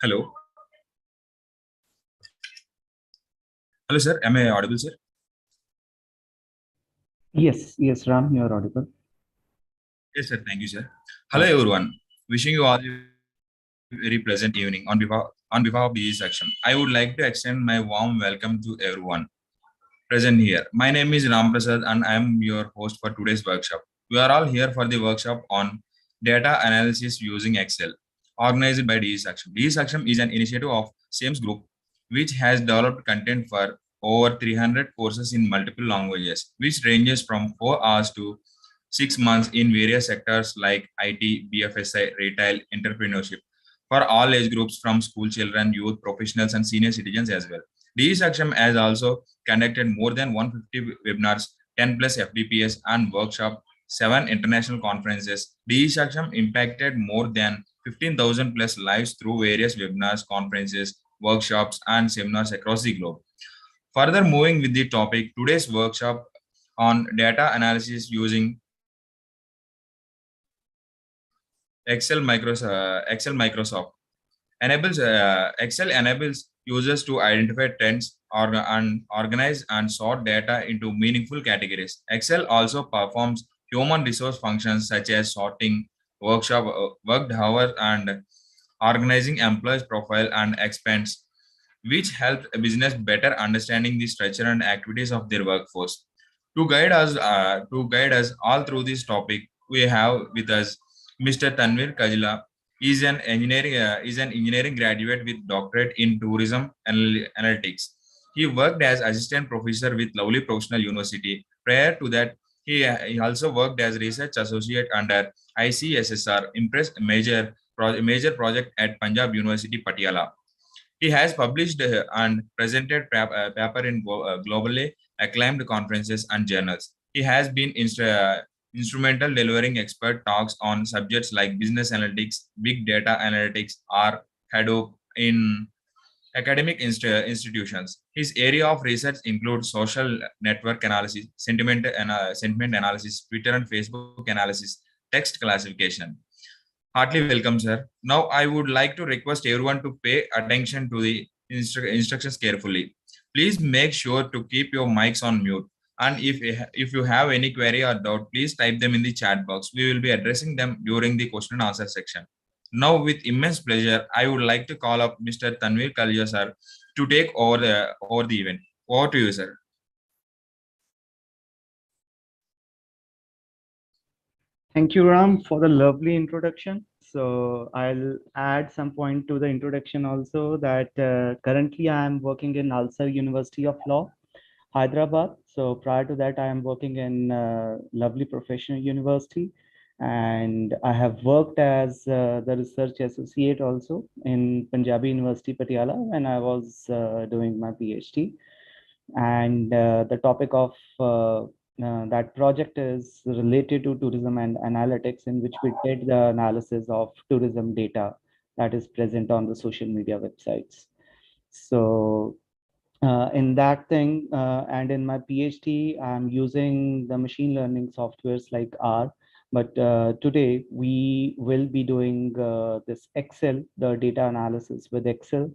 Hello. Hello, sir. Am I audible, sir? Yes, Ram, you are audible. Yes, sir. Thank you, sir. Hello, everyone. Wishing you all a very pleasant evening on behalf of Digisaksham. I would like to extend my warm welcome to everyone present here. My name is Ram Prasad, and I am your host for today's workshop. We are all here for the workshop on data analysis using Excel, organized by Digisaksham. Digisaksham is an initiative of Sems Group, which has developed content for over 300 courses in multiple languages, which ranges from 4 hours to 6 months in various sectors like IT, BFSI, retail, entrepreneurship, for all age groups from school children, youth, professionals, and senior citizens as well. Digisaksham has also conducted more than 150 webinars, 10 plus FDPS and workshop, 7 international conferences. Digisaksham impacted more than 15,000 plus lives through various webinars, conferences, workshops, and seminars across the globe. Further moving with the topic, today's workshop on data analysis using Excel Microsoft Excel enables users to identify trends and organize and sort data into meaningful categories. Excel also performs human resource functions such as sorting, worked hours, and organizing employees' profile and expense, which help a business better understanding the structure and activities of their workforce. To guide us all through this topic, we have with us Mr. Tanvir Kajla. Is an engineering graduate with doctorate in tourism analytics. He worked as assistant professor with Lovely Professional University. Prior to that, he also worked as research associate under ICSSR major project at Punjab University, Patiala. He has published and presented paper in globally acclaimed conferences and journals. He has been instrumental delivering expert talks on subjects like business analytics, big data analytics, or Hadoop in academic institutions. His area of research includes social network analysis, sentiment analysis, Twitter and Facebook analysis, text classification. Heartily welcome, sir. Now, I would like to request everyone to pay attention to the instructions carefully. Please make sure to keep your mics on mute. And if you have any query or doubt, please type them in the chat box. We will be addressing them during the question and answer section. Now, with immense pleasure, I would like to call up Mr. Tanvir Kalya, sir, to take over the event. Over to you, sir. Thank you, Ram, for the lovely introduction. So I'll add some point to the introduction also that currently I am working in Nalsar University of Law, Hyderabad. So prior to that, I am working in Lovely Professional University, and I have worked as the research associate also in Punjabi University, Patiala, when I was doing my PhD. And the topic of that project is related to tourism and analytics, in which we did the analysis of tourism data that is present on the social media websites. So in that thing and in my PhD, I'm using the machine learning softwares like R. But today we will be doing this Excel, the data analysis with Excel.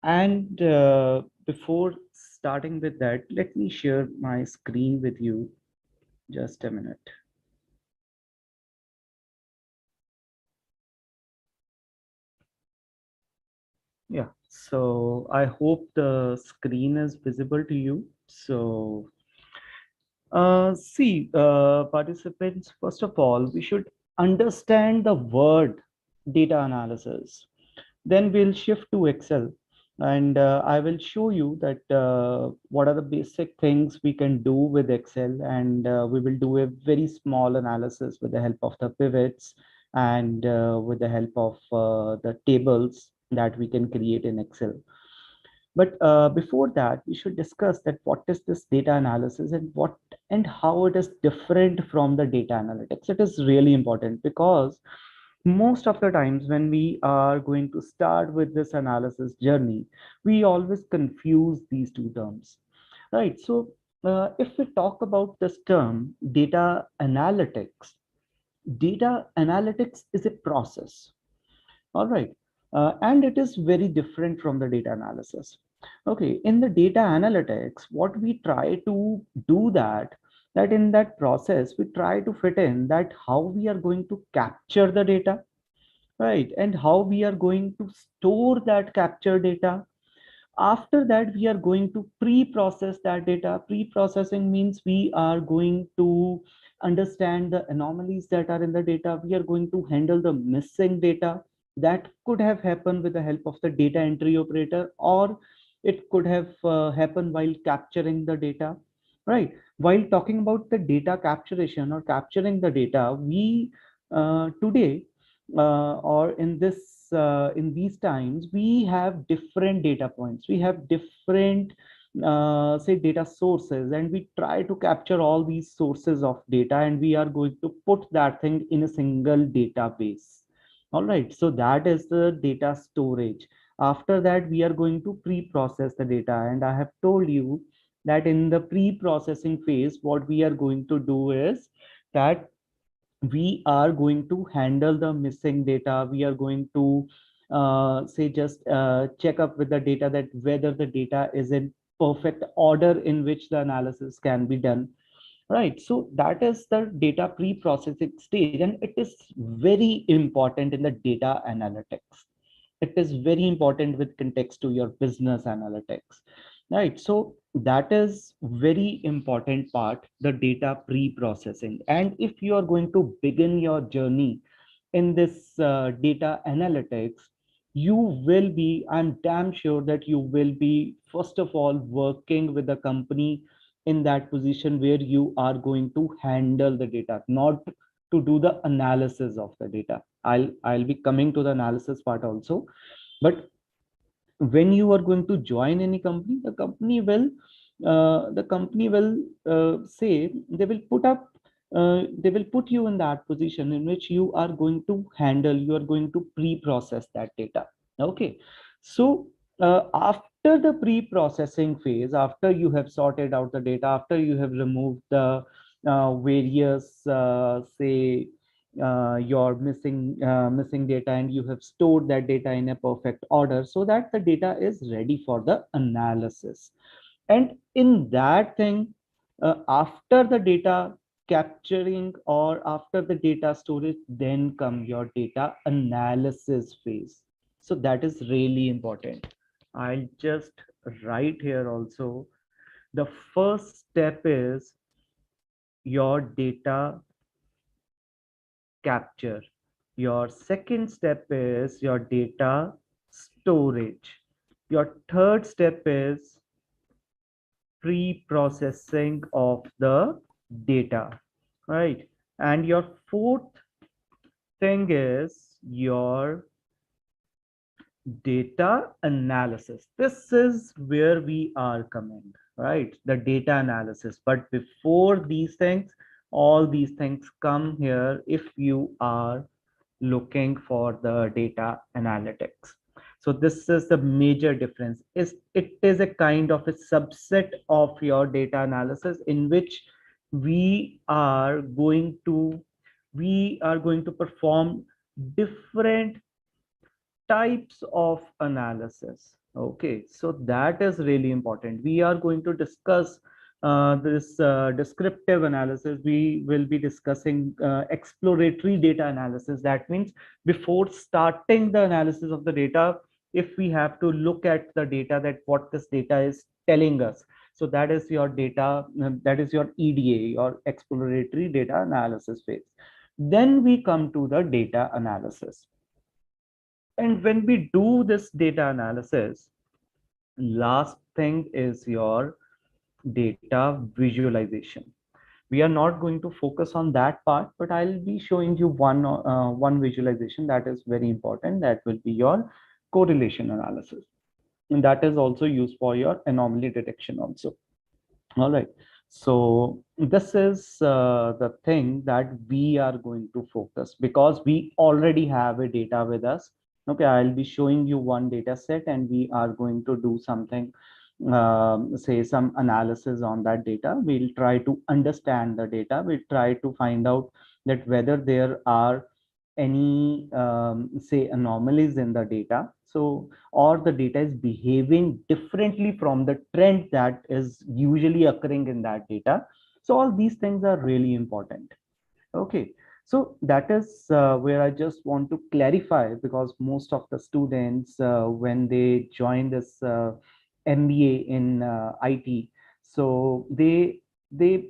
And before starting with that, let me share my screen with you. Just a minute. Yeah, so I hope the screen is visible to you. So see, participants, first of all, we should understand the word data analysis. Then we'll shift to Excel, and I will show you that what are the basic things we can do with Excel, and we will do a very small analysis with the help of the pivots and with the help of the tables that we can create in Excel. But before that, we should discuss that what is this data analysis and what and how it is different from the data analytics. It is really important because most of the times when we are going to start with this analysis journey, we always confuse these two terms, right? So if we talk about this term data analytics is a process. All right. and it is very different from the data analysis. Okay, in the data analytics, what we try to do that in that process, we try to fit in that how we are going to capture the data, right? And how we are going to store that captured data. After that, we are going to pre-process that data. Pre-processing means we are going to understand the anomalies that are in the data. We are going to handle the missing data that could have happened with the help of the data entry operator, or it could have happened while capturing the data, right? While talking about the data capturation or capturing the data, we today or in these times, we have different data points, we have different say data sources, and we try to capture all these sources of data, and we are going to put that thing in a single database. All right, so that is the data storage. After that, we are going to pre-process the data, and I have told you that in the pre-processing phase, what we are going to do is that we are going to handle the missing data. We are going to say just check up with the data that whether the data is in perfect order in which the analysis can be done, right? So that is the data pre-processing stage, and it is very important in the data analytics. It is very important with context to your business analytics, right? So that is very important part, the data pre-processing. And if you are going to begin your journey in this data analytics, you will be, I'm damn sure that you will be first of all working with the company in that position where you are going to handle the data, not to do the analysis of the data. I'll be coming to the analysis part also. But when you are going to join any company, the company will say they will put up they will put you in that position in which you are going to handle, you are going to pre-process that data. Okay, so after the pre-processing phase, after you have sorted out the data, after you have removed the various say your missing data, and you have stored that data in a perfect order so that the data is ready for the analysis. And in that thing, after the data capturing or after the data storage, then come your data analysis phase. So that is really important. I'll just write here also. The first step is your data capture. Your second step is your data storage. Your third step is pre-processing of the data, right? And your fourth thing is your data analysis. This is where we are coming, right? The data analysis. But before these things, all these things come here if you are looking for the data analytics. So this is the major difference. Is it is a kind of a subset of your data analysis in which we are going to perform different types of analysis. Okay, so that is really important. We are going to discuss this descriptive analysis. We will be discussing exploratory data analysis. That means before starting the analysis of the data, if we have to look at the data, that what this data is telling us. So that is your data, that is your EDA, your exploratory data analysis phase. Then we come to the data analysis. And when we do this data analysis, last thing is your data visualization. We are not going to focus on that part, but I'll be showing you one visualization that is very important. That will be your correlation analysis. And that is also used for your anomaly detection also. All right. So this is the thing that we are going to focus because we already have a data with us. Okay, I'll be showing you one data set and we are going to do something, say some analysis on that data. We'll try to understand the data. We'll try to find out that whether there are any say anomalies in the data, so or the data is behaving differently from the trend that is usually occurring in that data. So all these things are really important. Okay, so that is where I just want to clarify, because most of the students, when they join this MBA in IT, so they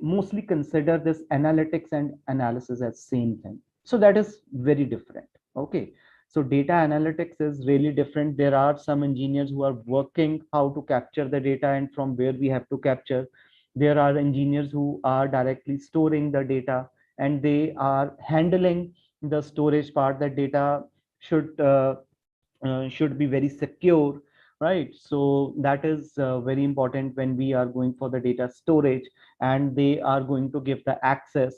mostly consider this analytics and analysis as same thing. So that is very different. Okay, so data analytics is really different. There are some engineers who are working how to capture the data and from where we have to capture. There are engineers who are directly storing the data, and they are handling the storage part. That data should should be very secure, right? So that is very important when we are going for the data storage, and they are going to give the access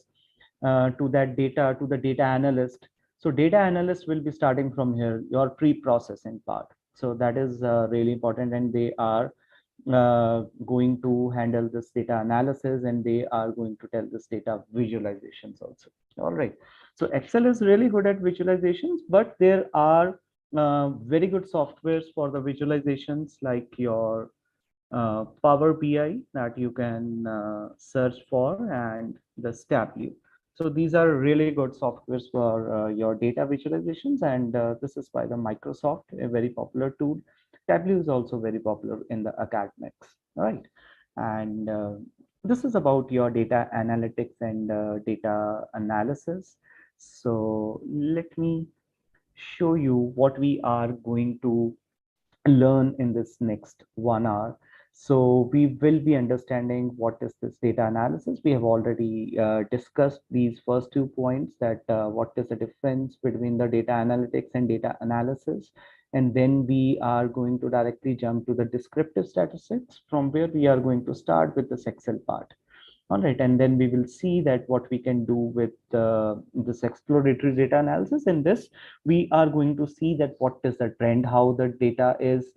to that data to the data analyst. So data analyst will be starting from here, your pre-processing part. So that is really important, and they are going to handle this data analysis, and they are going to tell this data visualizations also. All right. So Excel is really good at visualizations, but there are very good softwares for the visualizations, like your Power BI that you can search for, and the Tableau. So these are really good softwares for your data visualizations, and this is by the Microsoft, a very popular tool. Tableau is also very popular in the academics, right? And this is about your data analytics and data analysis. So let me show you what we are going to learn in this next 1 hour. So we will be understanding what is this data analysis. We have already discussed these first 2 points, that what is the difference between the data analytics and data analysis. And then we are going to directly jump to the descriptive statistics, from where we are going to start with this Excel part. All right, and then we will see that what we can do with this exploratory data analysis. In this, we are going to see that what is the trend, how the data is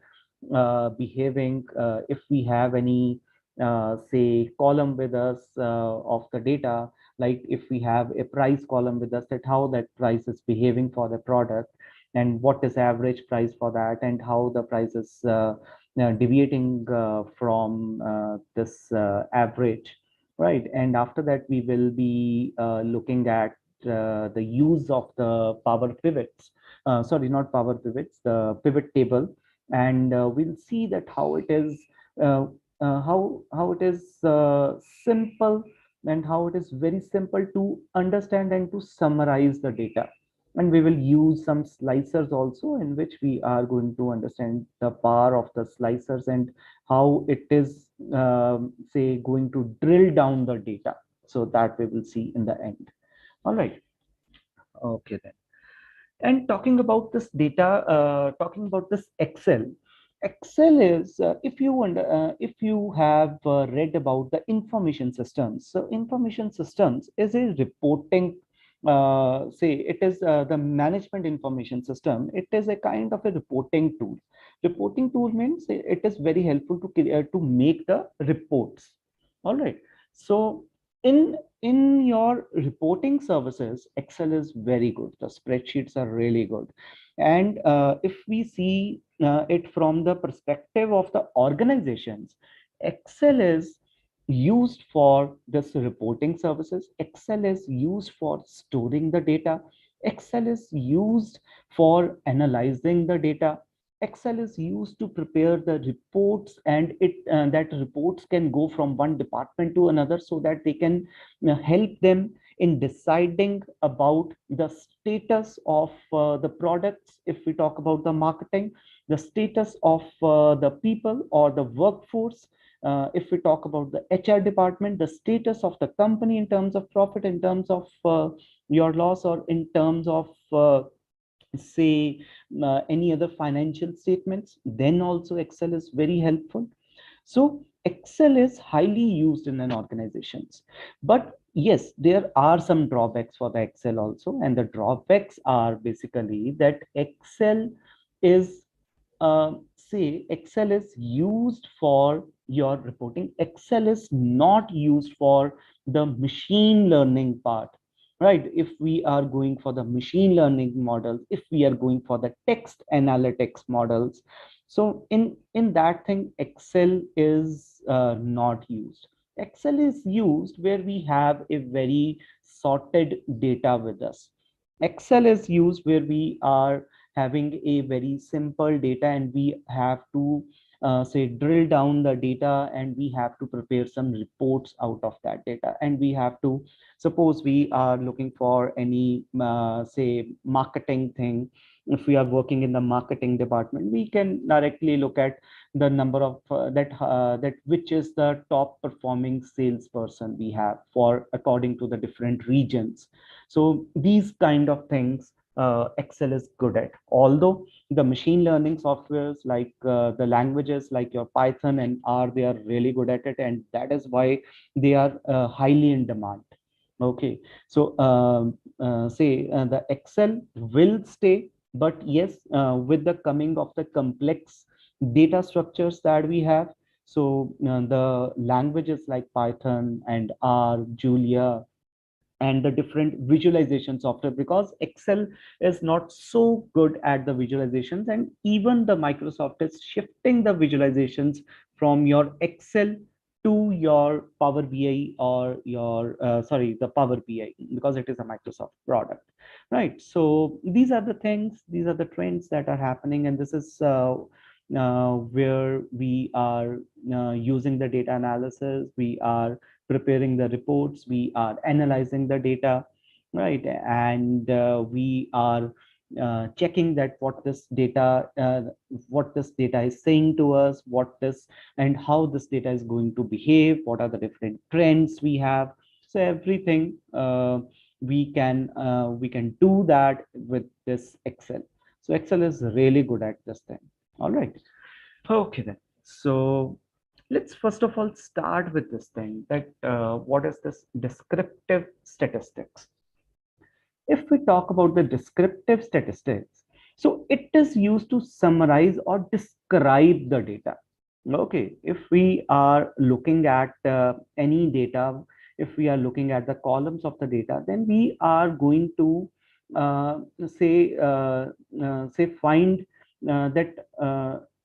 behaving, if we have any, say, column with us of the data, like if we have a price column with us, that how that price is behaving for the product, and what is average price for that, and how the price is deviating from this average. Right, and after that, we will be looking at the use of the power pivots. Sorry, not power pivots, the pivot table, and we'll see that how it is, uh, how it is simple, and how it is very simple to understand and to summarize the data. And we will use some slicers also, in which we are going to understand the power of the slicers and how it is, say, going to drill down the data. So that we will see in the end. All right. Okay then. And talking about this data, talking about this Excel is, if you have read about the information systems. So information systems is a reporting, say it is the management information system. It is a kind of a reporting tool. Reporting tool means it is very helpful to make the reports. All right. So in your reporting services, Excel is very good. The spreadsheets are really good. And if we see it from the perspective of the organizations, Excel is used for this reporting services. Excel is used for storing the data. Excel is used for analyzing the data. Excel is used to prepare the reports, and that reports can go from one department to another, so that they can help them in deciding about the status of the products. If we talk about the marketing, the status of the people or the workforce. If we talk about the HR department, the status of the company in terms of profit, in terms of your loss, or in terms of say any other financial statements, then also Excel is very helpful. So Excel is highly used in an organizations. But yes, there are some drawbacks for the Excel also, and the drawbacks are basically that Excel is, say, Excel is used for your reporting. Excel is not used for the machine learning part. right? If we are going for the machine learning models, if we are going for the text analytics models, so in that thing, Excel is not used. Excel is used where we have a very sorted data with us. Excel is used where we are having a very simple data, and we have to say drill down the data, and we have to prepare some reports out of that data, and we have to, suppose we are looking for any say marketing thing. If we are working in the marketing department, we can directly look at the number of that which is the top performing salesperson we have for according to the different regions. So these kind of things Excel is good at. Although the machine learning softwares like the languages like your Python and R, they are really good at it, and that is why they are highly in demand. Okay, so say the Excel will stay, but yes, with the coming of the complex data structures that we have, so the languages like Python and R, Julia, and the different visualization software, because Excel is not so good at the visualizations, and even the Microsoft is shifting the visualizations from your Excel to your Power BI or your sorry, the Power BI, because it is a Microsoft product, right? So these are the things, these are the trends that are happening, and this is where we are using the data analysis, we are preparing the reports, we are analyzing the data, right? And we are checking that what this data is saying to us, what this and how this data is going to behave, what are the different trends we have. So everything we can do that with this Excel. So Excel is really good at this thing. All right. Okay then. So let's first of all start with this thing that what is this descriptive statistics? If we talk about the descriptive statistics, so it is used to summarize or describe the data. Okay, if we are looking at any data, if we are looking at the columns of the data, then we are going to uh, say say find that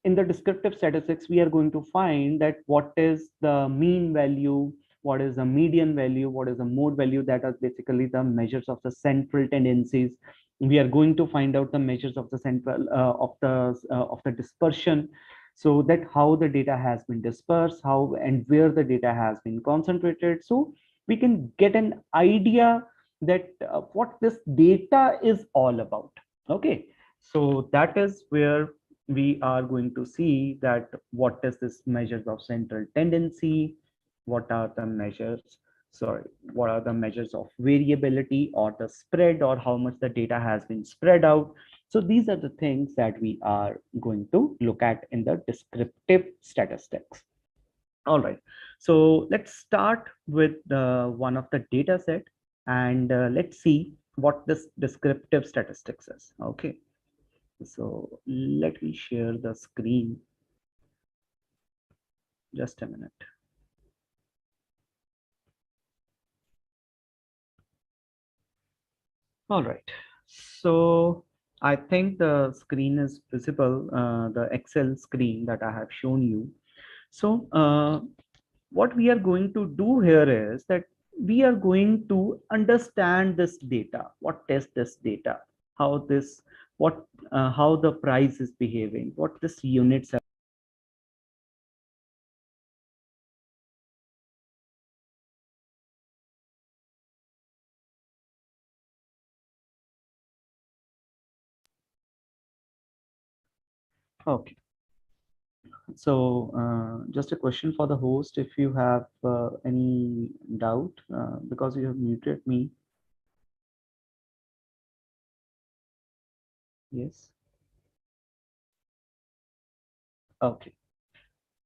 in the descriptive statistics we are going to find that what is the mean value, what is the median value, what is the mode value, that are basically the measures of the central tendencies. We are going to find out the measures of the central of the dispersion, so that how the data has been dispersed, how and where the data has been concentrated, so we can get an idea that what this data is all about. Okay, so that is where we are going to see that what is this measures of central tendency, what are the measures, sorry, what are the measures of variability or the spread, or how much the data has been spread out. So these are the things that we are going to look at in the descriptive statistics. All right, so let's start with one of the data set, and let's see what this descriptive statistics is. Okay, so let me share the screen, just a minute. All right, so I think the screen is visible, the Excel screen that I have shown you. So what we are going to do here is that we are going to understand this data, what is this data, how this, what, how the price is behaving, what this units are. Okay. So just a question for the host, if you have any doubt, because you have muted me. Yes. Okay.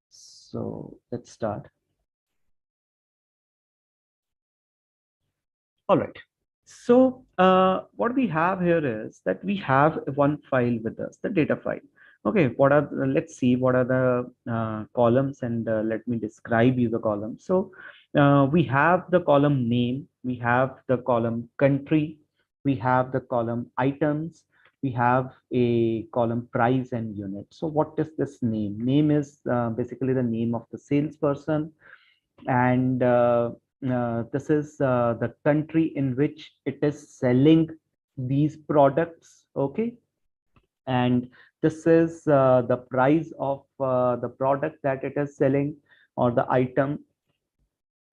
So let's start. All right. So what we have here is that we have one file with us, the data file. Okay, what are let's see what are the columns, and let me describe you the columns. So we have the column name, we have the column country, we have the column items, we have a column price and unit. So what is this name? Name is basically the name of the salesperson, and this is the country in which it is selling these products. Okay, and this is the price of the product that it is selling, or the item,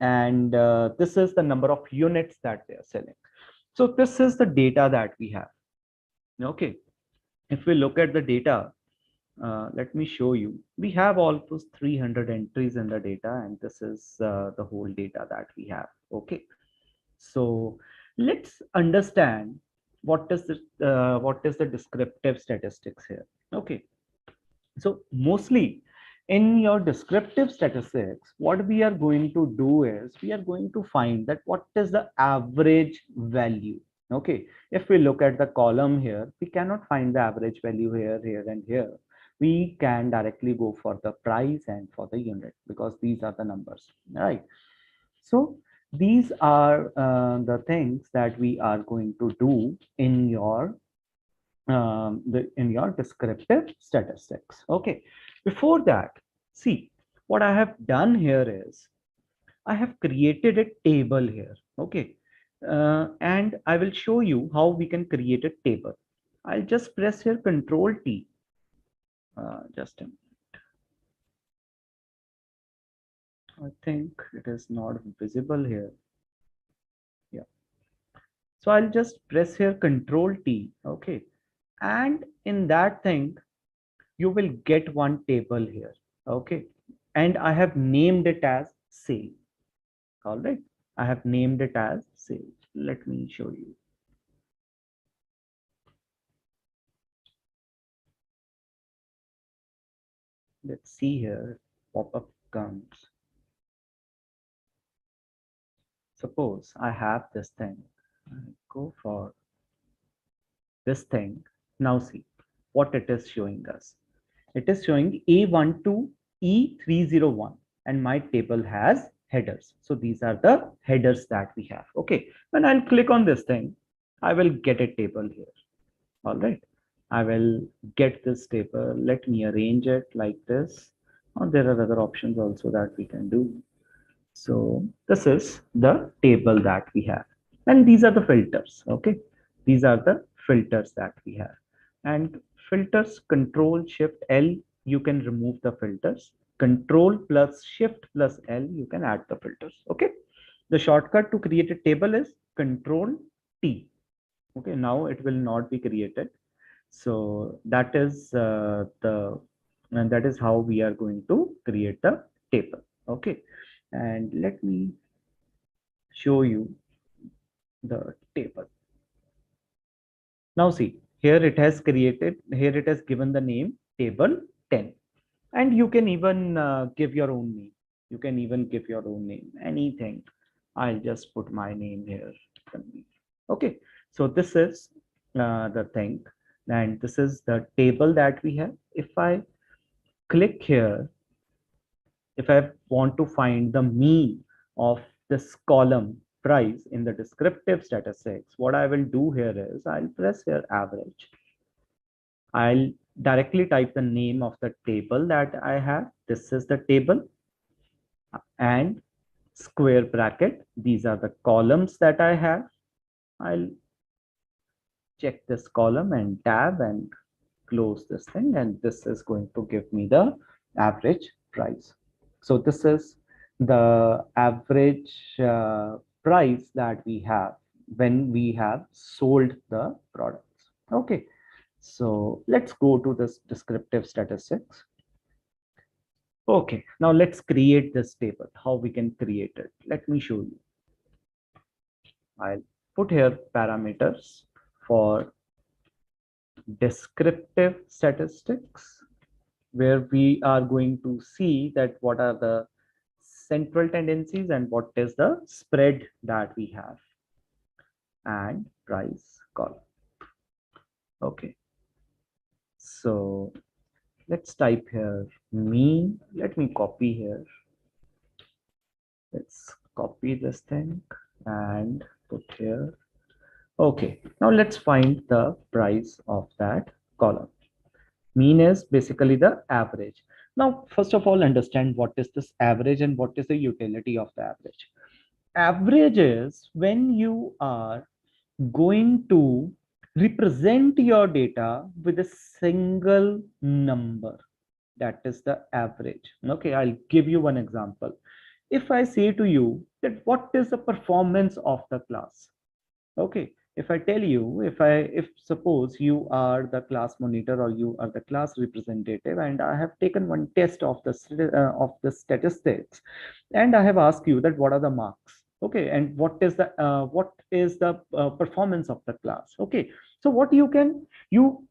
and this is the number of units that they are selling. So this is the data that we have. Okay, if we look at the data, let me show you. We have almost 300 entries in the data, and this is the whole data that we have. Okay, so let's understand what is the descriptive statistics here. Okay, so mostly in your descriptive statistics, what we are going to do is we are going to find that what is the average value. Okay, if we look at the column here, we cannot find the average value here, here, and here. We can directly go for the price and for the unit because these are the numbers, right? So these are the things that we are going to do in your in your descriptive statistics. Okay, before that, see what I have done here is I have created a table here. Okay, and I will show you how we can create a table. I'll just press here Control T. Just a minute. I think it is not visible here. Yeah, so I'll just press here Control T. Okay, and in that thing you will get one table here. Okay, and I have named it as sale. All right, I have named it as sale. Let me show you. Let's see here. Pop-up comes. Suppose I have this thing. I go for this thing. Now see what it is showing us. It is showing A12 E301, and my table has headers. So these are the headers that we have. Okay, when I'll click on this thing, I will get a table here. All right, I will get this table. Let me arrange it like this. Or there are other options also that we can do. So this is the table that we have, and these are the filters. Okay, these are the filters that we have, and filters, Control Shift L, you can remove the filters. Control plus Shift plus L, you can add the filters. Okay, the shortcut to create a table is Control T. Okay, now it will not be created. So that is and that is how we are going to create the table. Okay, and let me show you the table. Now see, here it has created, here it has given the name table 10, and you can even give your own name. You can even give your own name, anything. I'll just put my name here. Okay, so this is the thing, and this is the table that we have. If I click here, if I want to find the mean of this column price in the descriptive statistics, what I will do here is I'll press here average. I'll directly type the name of the table that I have. This is the table, and square bracket. These are the columns that I have. I'll check this column and tab and close this thing, and this is going to give me the average price. So this is the average price that we have when we have sold the products. Okay, so let's go to this descriptive statistics. Okay, now let's create this table. How we can create it? Let me show you. I'll put here parameters for descriptive statistics, where we are going to see that what are the central tendencies and what is the spread that we have, and price column. Okay, so let's type here mean. Let me copy here. Let's copy this thing. and put here. Okay, now let's find the price of that column. Mean is basically the average. Now, first of all, understand what is this average and what is the utility of the average. Average is when you are going to represent your data with a single number. That is the average. Okay, I'll give you one example. If I say to you that what is the performance of the class, okay, if I tell you, if suppose you are the class monitor or you are the class representative, and I have taken one test of the statistics, and I have asked you that what are the marks, okay, and what is the performance of the class, okay. So what you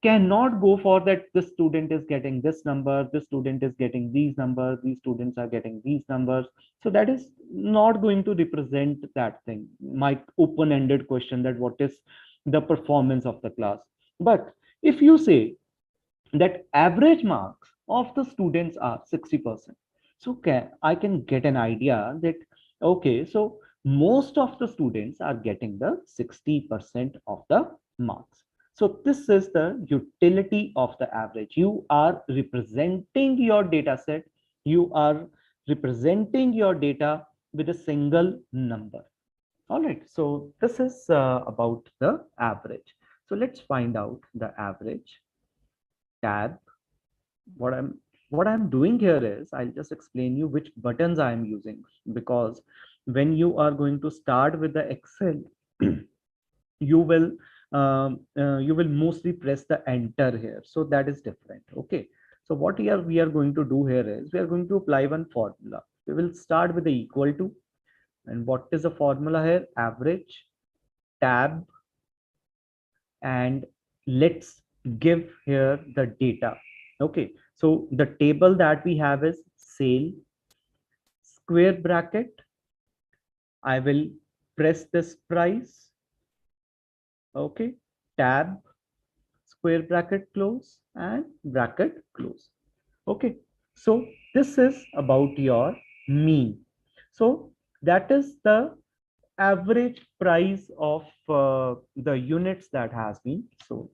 cannot go for that the student is getting this number, the student is getting these numbers, these students are getting these numbers. So that is not going to represent that thing, my open-ended question that what is the performance of the class. But if you say that average marks of the students are 60%, so I can get an idea that okay, so most of the students are getting the 60% of the marks. So this is the utility of the average. You are representing your data set, you are representing your data with a single number. All right, so this is about the average. So let's find out the average. Tab. What I'm doing here is I'll just explain you which buttons I am using, because when you are going to start with the Excel, you will you will mostly press the enter here. So that is different. Okay. So what we are going to do here is we are going to apply one formula. We will start with the equal to, and what is the formula here? Average, tab, and let's give here the data. Okay, so the table that we have is sale, square bracket. I will press this price. Okay, tab, square bracket close, and bracket close. Okay, so this is about your mean. So that is the average price of the units that has been sold.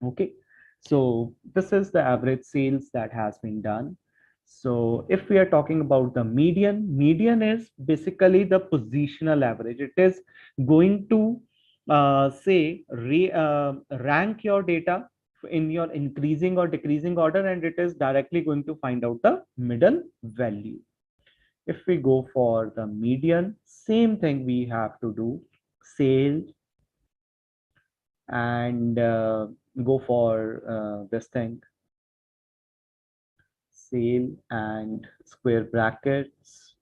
Okay, so this is the average sales that has been done. So if we are talking about the median is basically the positional average. It is going to rank your data in your increasing or decreasing order, and it is directly going to find out the middle value. If we go for the median, same thing we have to do. Sale, and go for this thing, sale and square brackets,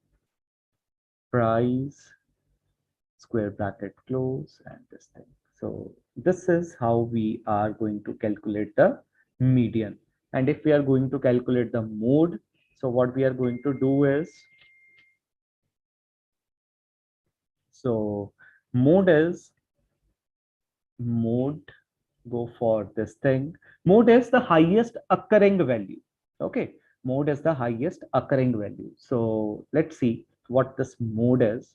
price, square bracket close, and this thing. So this is how we are going to calculate the median. And if we are going to calculate the mode, so what we are going to do is, so mode is mode, go for this thing. Mode is the highest occurring value. Okay, mode is the highest occurring value. So let's see what this mode is.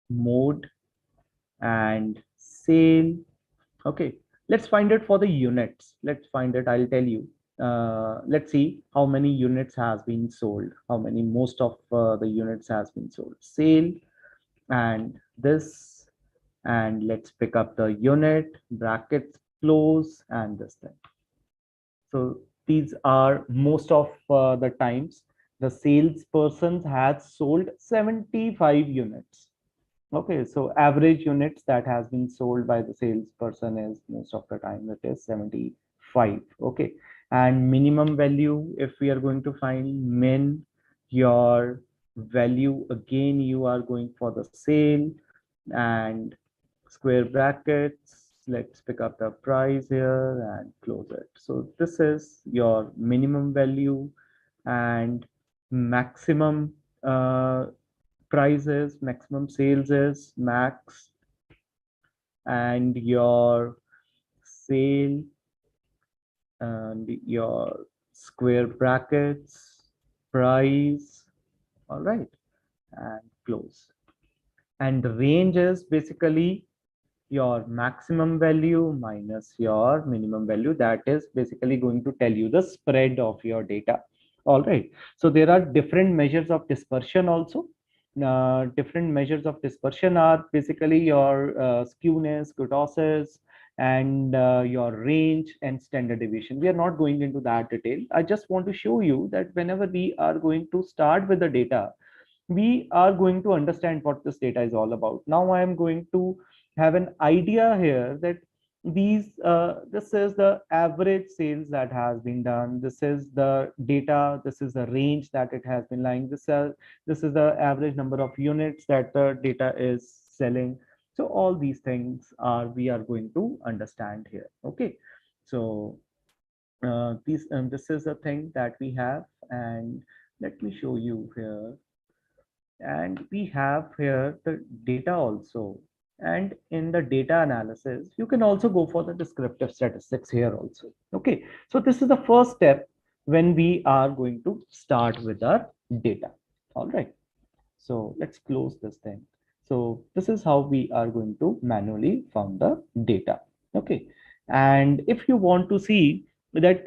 Mode and sale. Okay, let's find it for the units. Let's find it, I'll tell you. Let's see how many units has been sold, how many most of the units has been sold. Sale and this, and let's pick up the unit, brackets close, and this thing. So these are most of the times the salesperson has sold 75 units. Okay, so average units that has been sold by the salesperson is most of the time it is 75. Okay, and minimum value, if we are going to find min, your value again, you are going for the sale and square brackets. Let's pick up the price here and close it. So this is your minimum value, and maximum prices, maximum sales is max, and your sale and your square brackets price. All right, and close. And the range is basically your maximum value minus your minimum value. That is basically going to tell you the spread of your data. All right. So there are different measures of dispersion also. Different measures of dispersion are basically your skewness, kurtosis, and your range and standard deviation. We are not going into that detail. I just want to show you that whenever we are going to start with the data, we are going to understand what this data is all about. Now I am going to have an idea here that this is the average sales that has been done. This is the data. This is the range that it has been lying. This is the average number of units that the data is selling. So all these things are we are going to understand here. Okay, so this is a thing that we have, and let me show you here. And we have here the data also. And in the data analysis, you can also go for the descriptive statistics here also. Okay, so this is the first step when we are going to start with our data. All right, so let's close this thing. So this is how we are going to manually found the data. Okay, and if you want to see that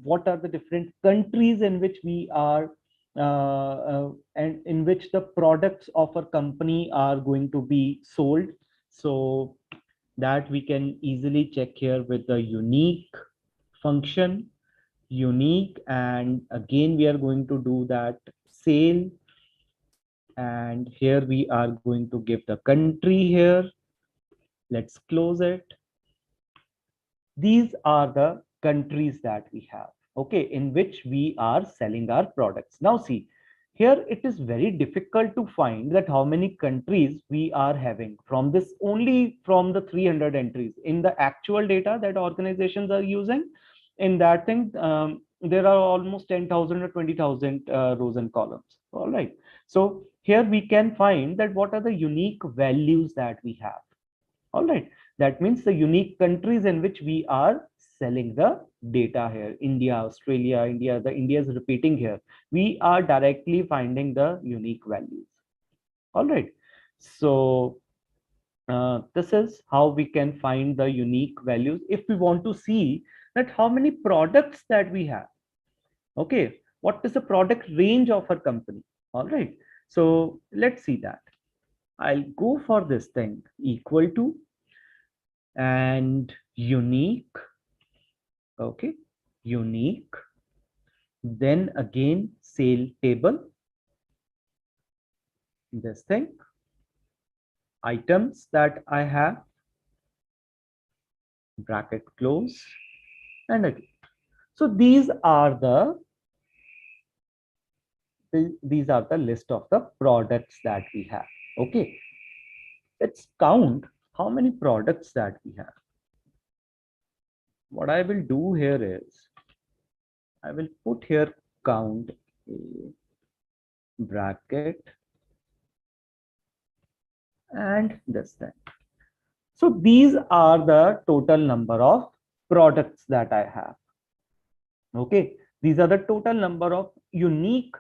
what are the different countries in which we are and in which the products of a company are going to be sold, so that we can easily check here with the unique function, unique, and again we are going to do that sale, and here we are going to give the country here. Let's close it. These are the countries that we have, okay, in which we are selling our products. Now see, here it is very difficult to find that how many countries we are having from this, only from the 300 entries in the actual data that organizations are using. In that thing, there are almost 10,000 or 20,000 rows and columns. All right, so here we can find that what are the unique values that we have. All right, that means the unique countries in which we are selling the data here. India, Australia, India, the India is repeating here. We are directly finding the unique values. All right, so this is how we can find the unique values if we want to see that how many products that we have. Okay, what is the product range of our company. All right, so let's see that. I'll go for this thing equal to and unique. Okay, unique, then again sale table, this thing, items that I have, bracket close, and again. So these are the list of the products that we have. Okay, let's count how many products that we have. What I will do here is I will put here count a bracket and this thing. So these are the total number of products that I have. Okay, these are the total number of unique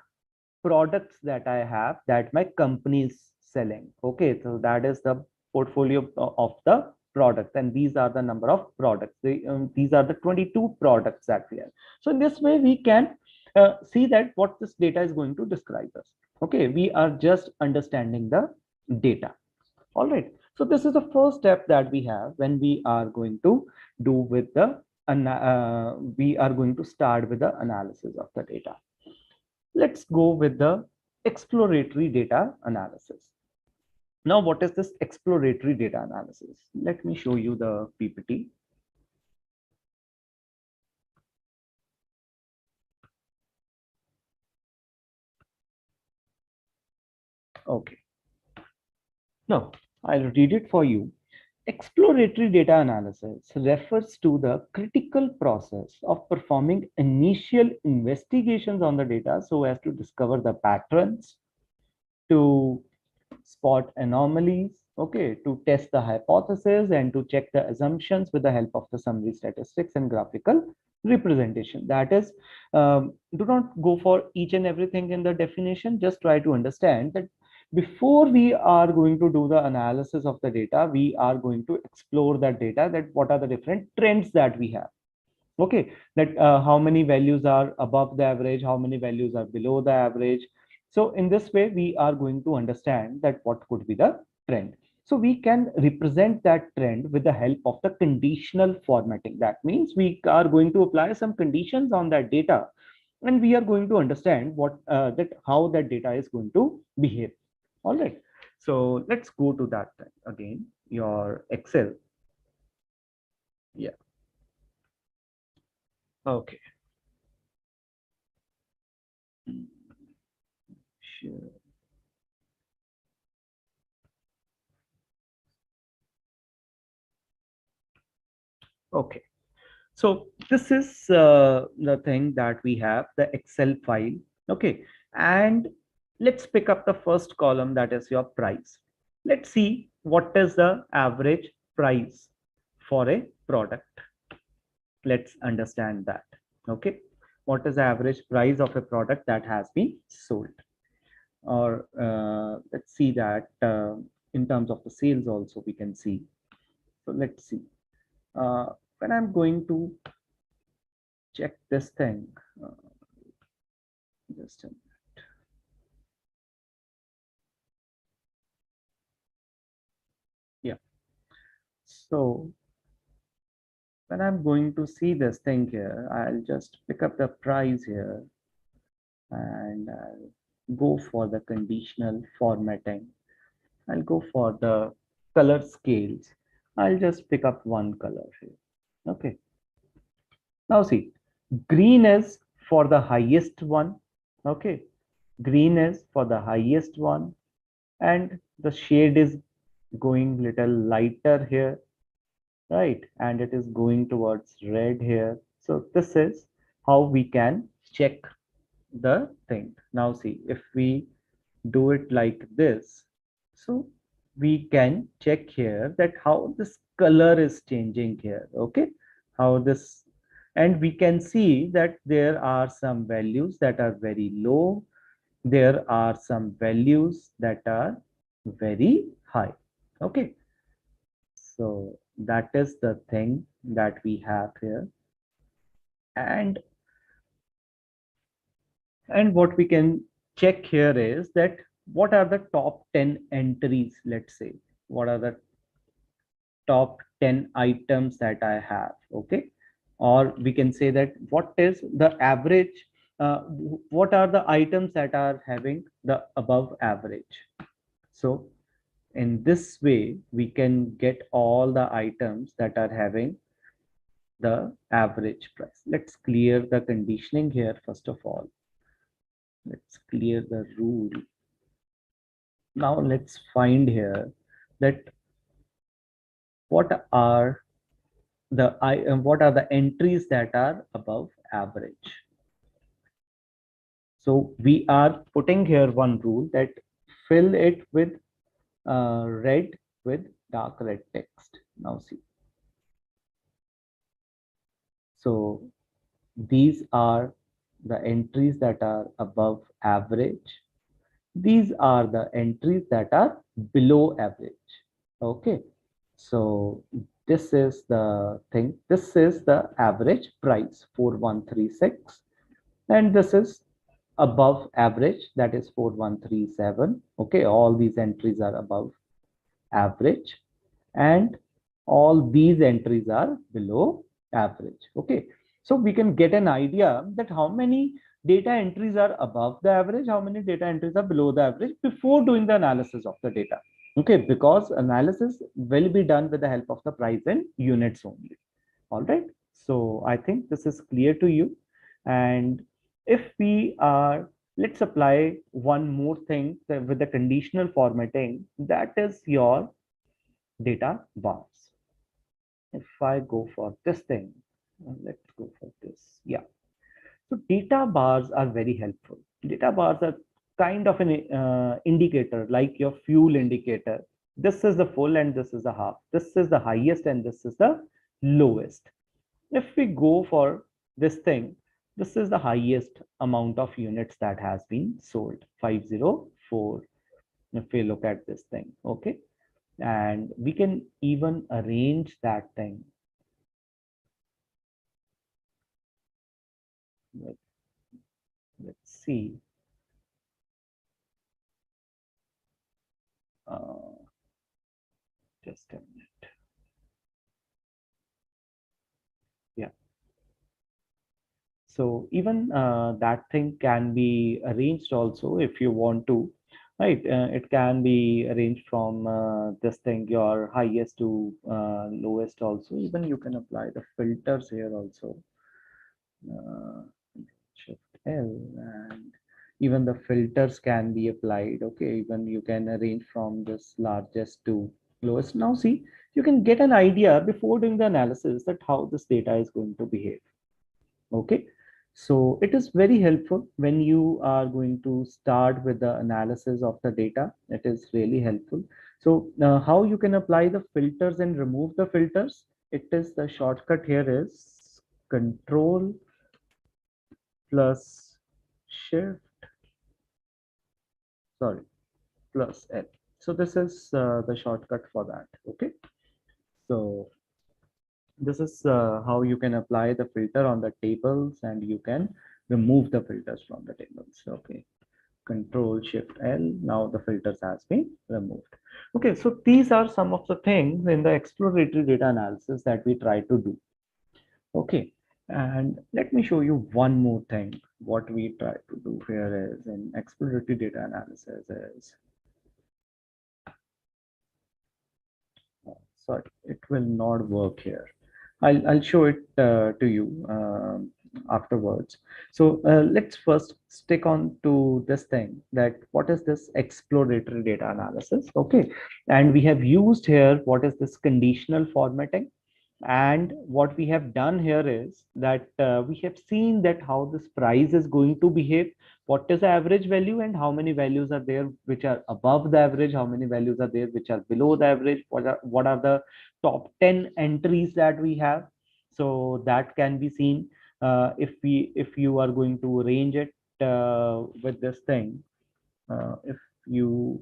products that I have that my company is selling. Okay, so that is the portfolio of the products, and these are the number of products. These are the 22 products that we have. So in this way, we can see that what this data is going to describe us. Okay, we are just understanding the data. All right, so this is the first step that we have when we are going to do with the we are going to start with the analysis of the data. Let's go with the exploratory data analysis. Now, what is this exploratory data analysis? Let me show you the PPT. Okay, now I'll read it for you. Exploratory data analysis refers to the critical process of performing initial investigations on the data so as to discover the patterns, to spot anomalies, okay, to test the hypothesis, and to check the assumptions with the help of the summary statistics and graphical representation. That is, do not go for each and everything in the definition, just try to understand that Before we are going to do the analysis of the data, we are going to explore that data, that what are the different trends that we have. Okay, that how many values are above the average, how many values are below the average. So in this way, we are going to understand that what could be the trend. So we can represent that trend with the help of the conditional formatting. That means we are going to apply some conditions on that data, and we are going to understand what that how that data is going to behave. All right. So let's go to that again, your Excel. Yeah. Okay. Sure. Okay. So this is the thing that we have, the Excel file. Okay. And let's pick up the first column, that is your price. Let's see what is the average price for a product. Let's understand that. Okay. What is the average price of a product that has been sold? Or let's see that in terms of the sales also we can see. So let's see. When I'm going to check this thing, uh, just a minute. Yeah. So when I'm going to see this thing here, I'll just pick up the price here and I'll go for the conditional formatting. I'll go for the color scales. I'll just pick up one color here. Okay. Now see, green is for the highest one. Okay. Green is for the highest one, and the shade is going little lighter here, right? And it is going towards red here. So this is how we can check the thing. Now see, if we do it like this, so we can check here that how this color is changing here. Okay, how this, and we can see that there are some values that are very low, there are some values that are very high. Okay, so that is the thing that we have here. And and what we can check here is that what are the top 10 entries, let's say. What are the top 10 items that I have? Okay, or we can say that what is the average, what are the items that are having the above average. So in this way we can get all the items that are having the average price. Let's clear the conditioning here first of all. Let's clear the rule. Now let's find here that what are what are the entries that are above average. So we are putting here one rule, that fill it with red with dark red text. Now see, so these are the entries that are above average. These are the entries that are below average. Okay, so this is the thing. This is the average price 4136, and this is above average, that is 4137. Okay, all these entries are above average, and all these entries are below average. Okay, so we can get an idea that how many data entries are above the average, how many data entries are below the average before doing the analysis of the data. Okay, because analysis will be done with the help of the price in units only. All right, so I think this is clear to you. And if we are, let's apply one more thing with the conditional formatting, that is your data bars. If I go for this thing, let's go for this. Yeah. So data bars are very helpful. Data bars are kind of an indicator, like your fuel indicator. This is the full and this is the half. This is the highest and this is the lowest. If we go for this thing, this is the highest amount of units that has been sold, 504. if we look at this thing. Okay, and we can even arrange that thing. Let's see. uh, just a minute. Yeah, so even that thing can be arranged also if you want to, right? It can be arranged from this thing, your highest to lowest also. Even you can apply the filters here also. uh, Shift L, and even the filters can be applied. Okay, even you can arrange from this largest to lowest. Now see, you can get an idea before doing the analysis that how this data is going to behave. Okay, so it is very helpful when you are going to start with the analysis of the data. It is really helpful. So how you can apply the filters and remove the filters? It is the shortcut here is Control plus Shift, sorry, plus L. So this is the shortcut for that. Okay, so this is how you can apply the filter on the tables, and you can remove the filters from the tables. Okay, Control Shift L. Now the filters has been removed. Okay, so these are some of the things in the exploratory data analysis that we try to do. Okay, and let me show you one more thing. What we try to do here is in exploratory data analysis is, sorry, it will not work here. I'll show it to you afterwards. So let's first stick on to this thing, that what is this exploratory data analysis? Okay, and we have used here what is this conditional formatting. And what we have done here is that we have seen that how this price is going to behave, what is the average value, and how many values are there which are above the average, how many values are there which are below the average, what are the top 10 entries that we have. So that can be seen if you are going to arrange it with this thing. If you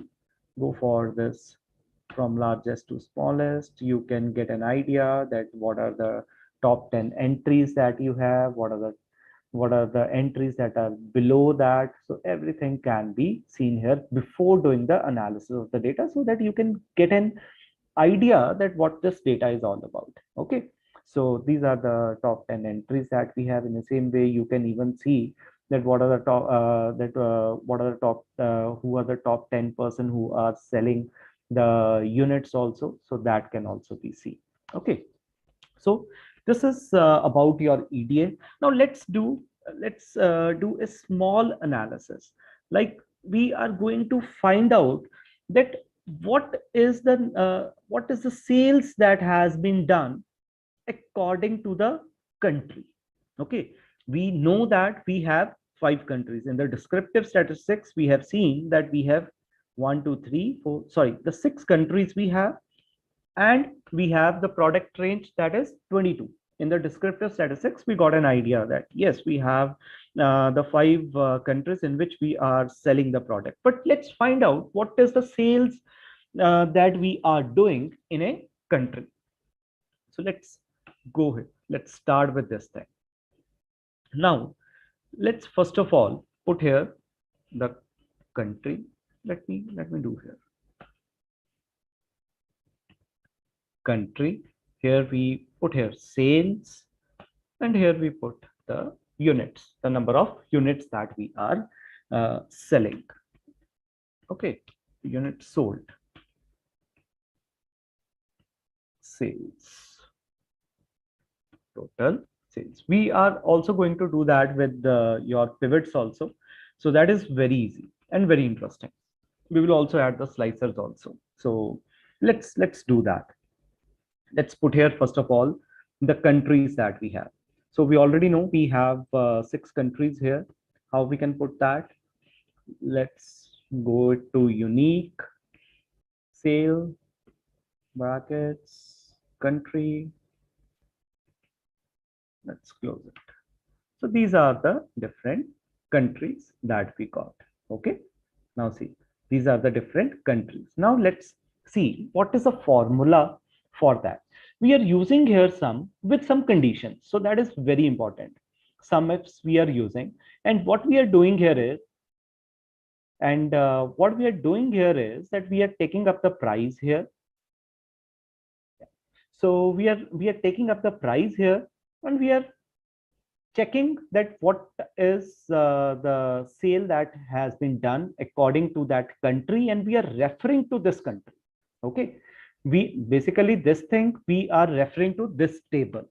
go for this from largest to smallest, you can get an idea that what are the top 10 entries that you have, what are the entries that are below that. So everything can be seen here before doing the analysis of the data, so that you can get an idea that what this data is all about. Okay, so these are the top 10 entries that we have. In the same way, you can even see that what are the top what are the top who are the top 10 person who are selling the units also, so that can also be seen. Okay, so this is about your EDA. Now let's do a small analysis. Like, we are going to find out that what is the sales that has been done according to the country. Okay, we know that we have 5 countries in the descriptive statistics. We have seen that we have one, two, three, four. Sorry, the 6 countries we have, and we have the product range that is 22. In the descriptive statistics, we got an idea that yes, we have the 5 countries in which we are selling the product. But let's find out what is the sales that we are doing in a country. So let's go ahead. Let's start with this thing. Now, let's first of all put here the country. Let me do here country. Here we put here sales, and here we put the units, the number of units that we are selling. Okay, units sold, sales, total sales. We are also going to do that with your pivots also. So that is very easy and very interesting. We will also add the slicers also. So let's do that. Let's put here first of all the countries that we have. So we already know we have 6 countries here. How we can put that? Let's go to unique, sale, brackets, country. Let's close it. So these are the different countries that we got. Okay, now see, These are the different countries. Now let's see what is the formula for that. We are using here sum with some conditions. So that is very important. Sum ifs we are using. And what we are doing here is, that we are taking up the price here. So we are taking up the price here, and we are checking that what is the sale that has been done according to that country, and we are referring to this country. Okay, we basically, this thing we are referring to this table.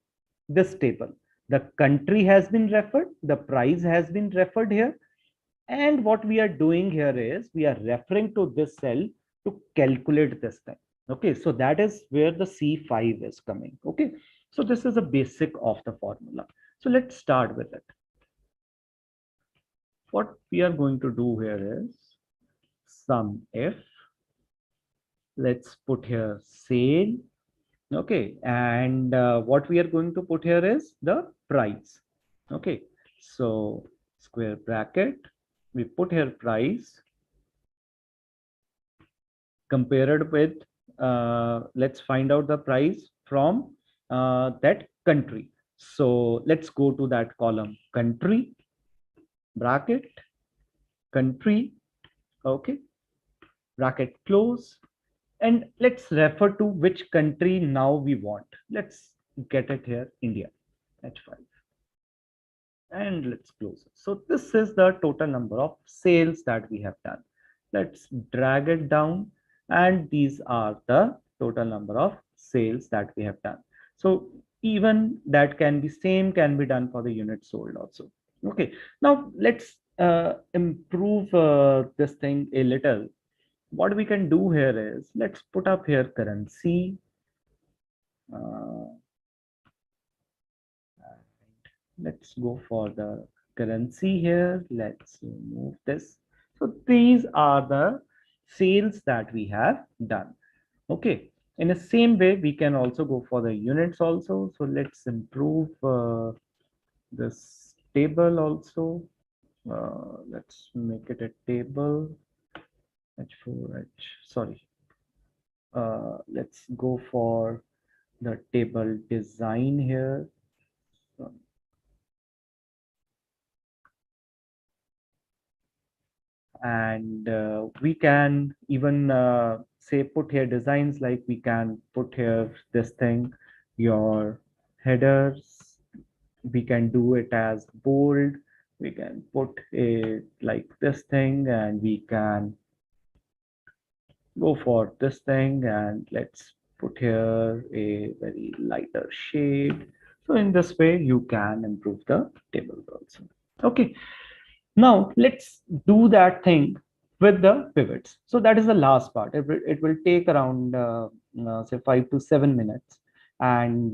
The country has been referred, the price has been referred here, and what we are doing here is we are referring to this cell to calculate this thing. Okay, so that is where the C5 is coming. Okay, so this is a basic of the formula. So let's start with it. What we are going to do here is sum if, let's put here sale. Okay, and what we are going to put here is the price. Okay, so square bracket, we put here price compared with, let's find out the price from that country. So let's go to that column, country, bracket, country. Okay, bracket close, and let's refer to which country now we want. Let's get it here, India, H5, and let's close it. So this is the total number of sales that we have done. Let's drag it down, and these are the total number of sales that we have done. So even that can be same, can be done for the unit sold also. Okay, now let's improve this thing a little. What we can do here is, let's put up here currency. Uh, let's go for the currency here. Let's remove this. So these are the sales that we have done. Okay. In the same way, we can also go for the units also. So let's improve this table also. Let's make it a table. H4H, sorry. Let's go for the table design here. So, and we can even say put here designs, like we can put here this thing, your headers, we can do it as bold, we can put it like this thing, and we can go for this thing, and let's put here a very lighter shade. So in this way you can improve the tables also. Okay, now let's do that thing with the pivots. So that is the last part. It will take around say 5 to 7 minutes, and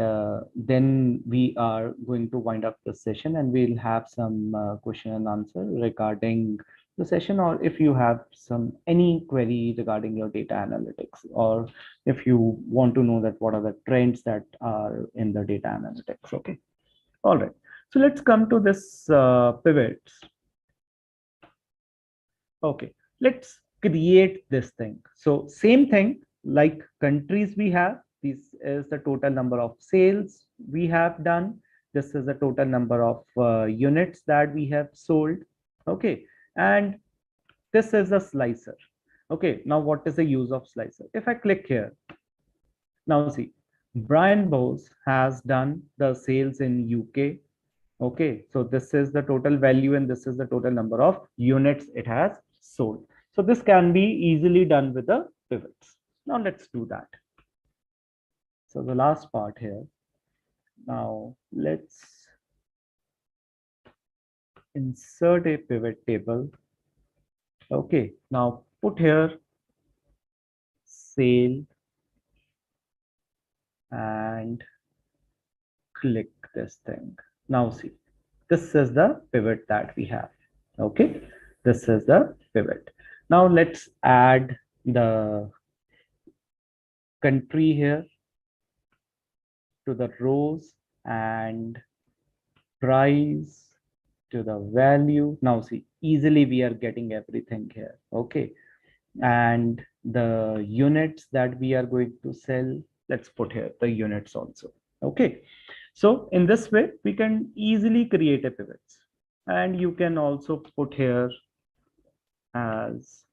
then we are going to wind up the session, and we'll have some question and answer regarding the session, or if you have some any query regarding your data analytics, or if you want to know that what are the trends that are in the data analytics. Okay, all right, so let's come to this pivots. Okay, let's create this thing. So same thing like countries we have. This is the total number of sales we have done. This is the total number of units that we have sold. Okay, and this is a slicer. Okay, now what is the use of slicer? If I click here, now see, Brian Bose has done the sales in UK. Okay, so this is the total value, and this is the total number of units it has sold. So this can be easily done with the pivots. Now let's do that. So the last part here. Now let's insert a pivot table. Okay, now put here sale and click this thing. Now see, this is the pivot that we have. Okay, this is the pivot. Now let's add the country here to the rows, and price to the value. Now see, easily we are getting everything here. Okay, and the units that we are going to sell, let's put here the units also. Okay, so in this way we can easily create a pivots, and you can also put here as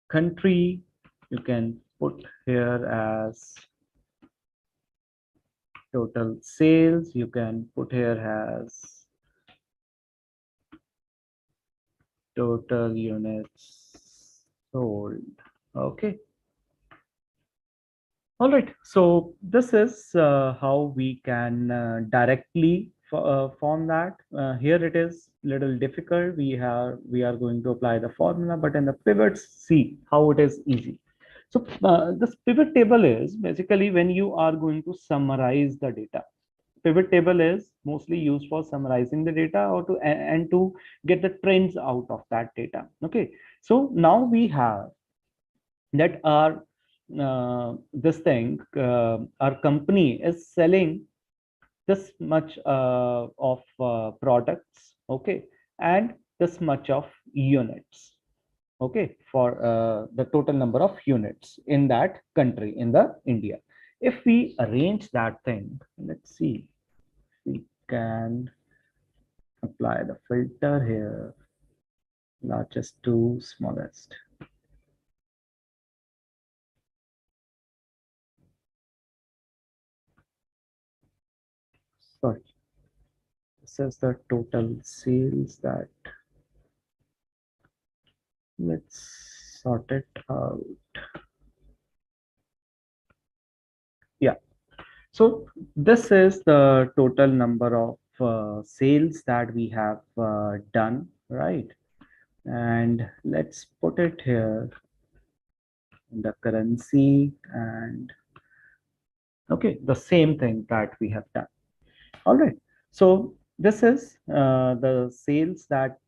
country, you can put here as total sales, you can put here as total units sold. Okay, all right, so this is how we can directly form that. Here it is little difficult. We are going to apply the formula, but in the pivots, see how it is easy. So this pivot table is basically when you are going to summarize the data. Pivot table is mostly used for summarizing the data or to and to get the trends out of that data. Okay, so now we have that this thing, our company is selling this much of products, okay, and this much of units, okay, for the total number of units in that country, in the India. If we arrange that thing, let's see, we can apply the filter here, largest to smallest. Sorry, this is the total sales that, let's sort it out. Yeah, so this is the total number of sales that we have done, right? And let's put it here in the currency, and okay, the same thing that we have done. All right. So this is the sales that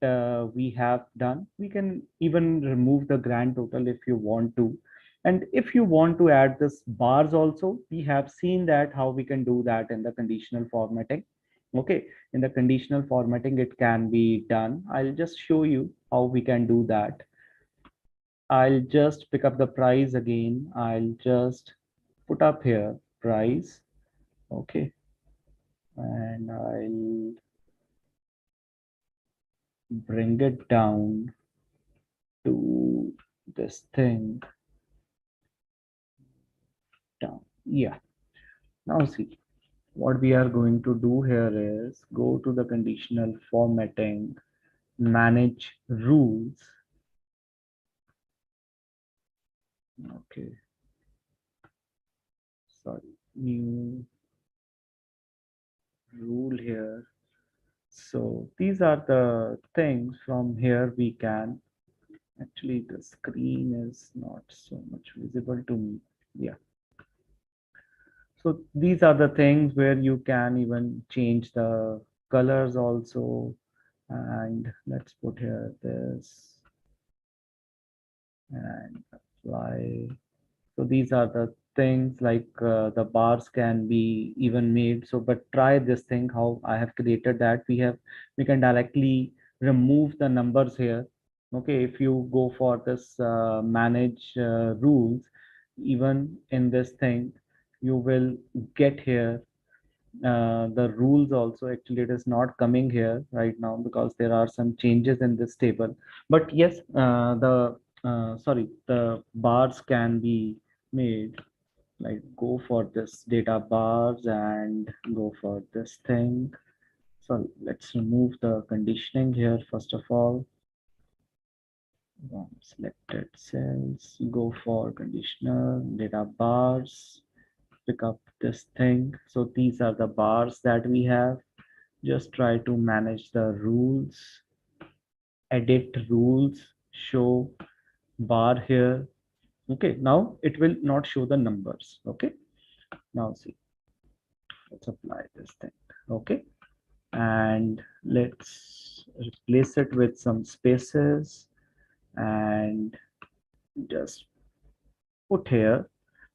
we have done. We can even remove the grand total if you want to. And if you want to add this bars also, we have seen that how we can do that in the conditional formatting. Okay, in the conditional formatting, it can be done. I'll just show you how we can do that. I'll just pick up the price again. I'll just put up here price. Okay, and I'll bring it down to this thing down. Yeah. Now see, what we are going to do here is go to the conditional formatting, manage rules. Okay. Sorry, new rule here. So these are the things from here we can, actually the screen is not so much visible to me. Yeah. So these are the things where you can even change the colors also. And let's put here this and apply. So these are the things like the bars can be even made. So, but try this thing, how I have created that. We can directly remove the numbers here. Okay, if you go for this manage rules, even in this thing, you will get here the rules also. Actually it is not coming here right now because there are some changes in this table, but yes, the bars can be made, like go for this data bars and go for this thing. So let's remove the conditioning here first of all. Selected cells, go for conditioner, data bars, pick up this thing. So these are the bars that we have. Just try to manage the rules, edit rules, show bar here. Okay, now it will not show the numbers. Okay, now see, let's apply this thing. Okay, and let's replace it with some spaces and just put here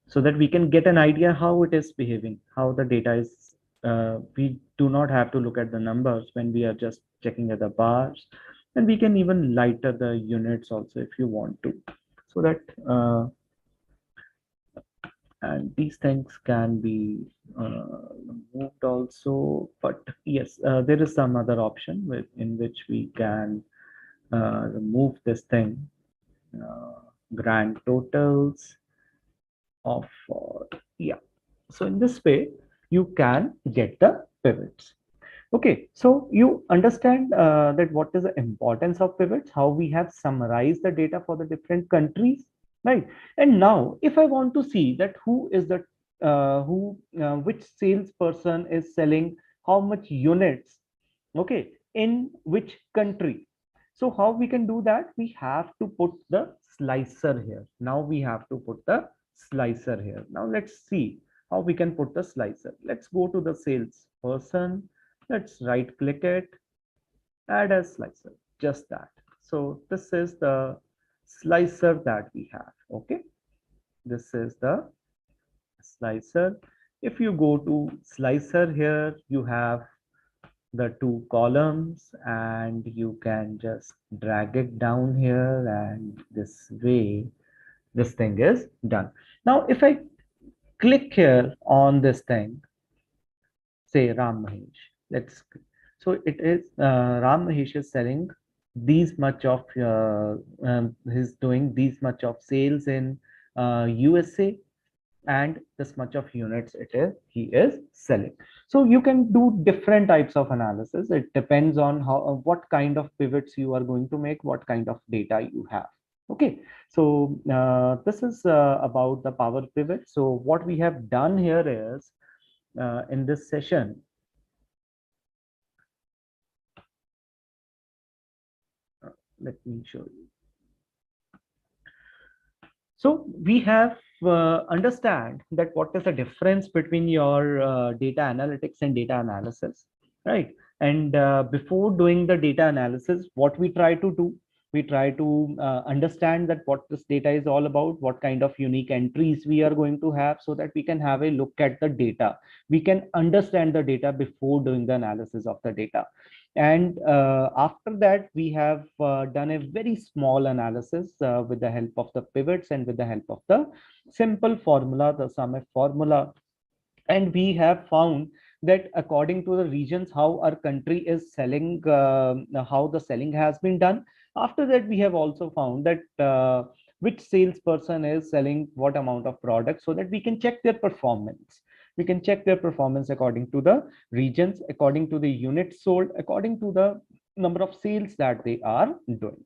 so that we can get an idea how it is behaving, how the data is. We do not have to look at the numbers when we are just checking at the bars. And we can even lighter the units also if you want to, so that and these things can be moved also. But yes, there is some other option in which we can remove this thing, uh, grand totals of yeah. So in this way you can get the pivots. Okay, so you understand that what is the importance of pivots, how we have summarized the data for the different countries, right? And now, if I want to see that who is the which salesperson is selling how much units, okay, in which country. So how we can do that? We have to put the slicer here. Now we have to put the slicer here. Now let's see how we can put the slicer. Let's go to the salesperson. Let's right click it, add a slicer, just that. So this is the slicer that we have. Okay, this is the slicer. If you go to slicer here, you have the two columns and you can just drag it down here, and this way this thing is done. Now if I click here on this thing, say Ram Mahesh. Let's so it is Ram Mahesh is selling these much of he's doing these much of sales in USA, and this much of units it is he is selling. So you can do different types of analysis. It depends on how what kind of pivots you are going to make, what kind of data you have. Okay, so this is about the power pivot. So what we have done here is in this session, let me show you. So we have understand that what is the difference between your data analytics and data analysis, right? And before doing the data analysis, what we try to do, we try to understand that what this data is all about, what kind of unique entries we are going to have, so that we can have a look at the data. We can understand the data before doing the analysis of the data. And after that, we have done a very small analysis with the help of the pivots and with the help of the simple formula, the sum of formula. And we have found that according to the regions, how our country is selling, how the selling has been done. After that, we have also found that which salesperson is selling what amount of products, so that we can check their performance. We can check their performance according to the regions, according to the units sold, according to the number of sales that they are doing.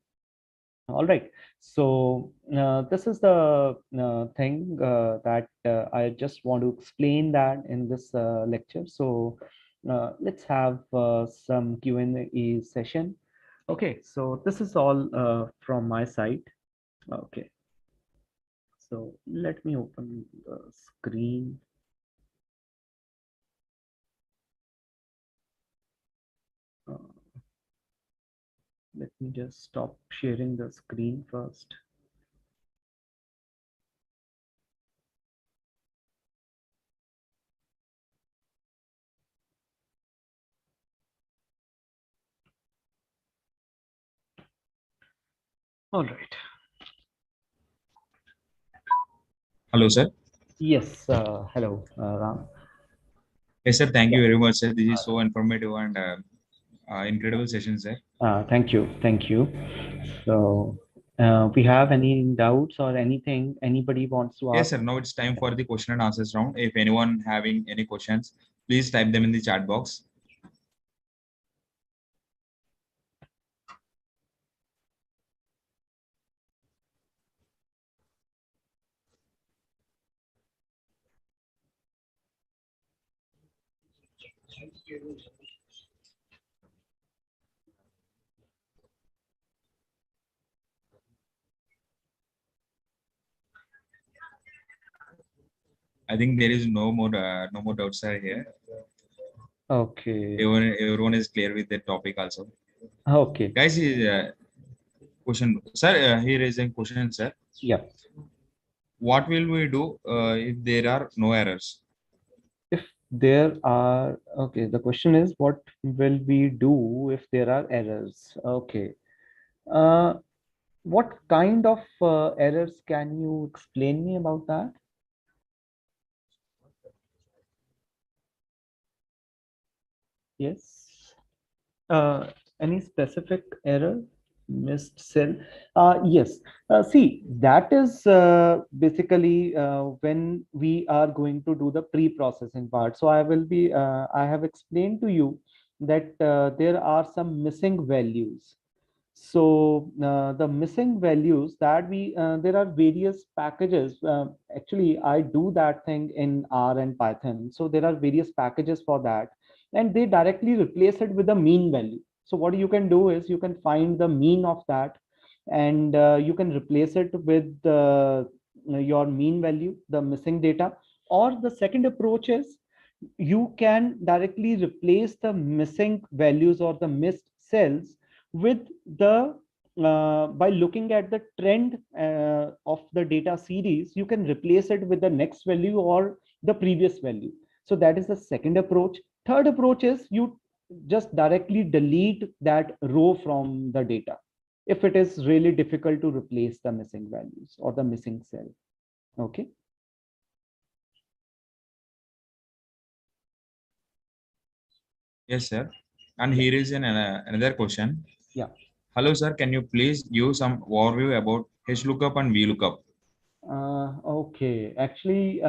All right. So this is the thing that I just want to explain that in this lecture. So let's have some Q&A session. Okay. So this is all from my side. Okay. So let me open the screen. Uh, Let me just stop sharing the screen first. All right. Hello, sir. Yes. Hello, Ram. Yes, sir. Thank Yeah. you very much, sir. This is so informative and incredible session, sir. Thank you. Thank you. So, we have any doubts or anything anybody wants to Yes, ask? sir. Now it's time for the question and answers round. If anyone having any questions, please type them in the chat box. I think there is no more doubts are here. Okay. Everyone is clear with the topic also. Okay. Guys, question, sir. Here is a question, sir. Yeah. What will we do if there are no errors? If there are, okay, the question is, what will we do if there are errors? Okay. Uh, what kind of errors can you explain me about that? Yes. Uh, any specific error? Missed cell? Yes. See, that is basically when we are going to do the pre-processing part. So I have explained to you that there are some missing values. So the missing values that there are various packages. Actually, I do that thing in R and Python. So there are various packages for that, and they directly replace it with the mean value. So what you can do is you can find the mean of that, and you can replace it with your mean value, the missing data. Or the second approach is you can directly replace the missing values or the missed cells with the by looking at the trend of the data series. You can replace it with the next value or the previous value. So that is the second approach. Third approach is you just directly delete that row from the data if it is really difficult to replace the missing values or the missing cell. Okay. Yes, sir. And Yeah. here is another question. Yeah. Hello, sir. Can you please give some overview about HLOOKUP and VLOOKUP? Okay, actually,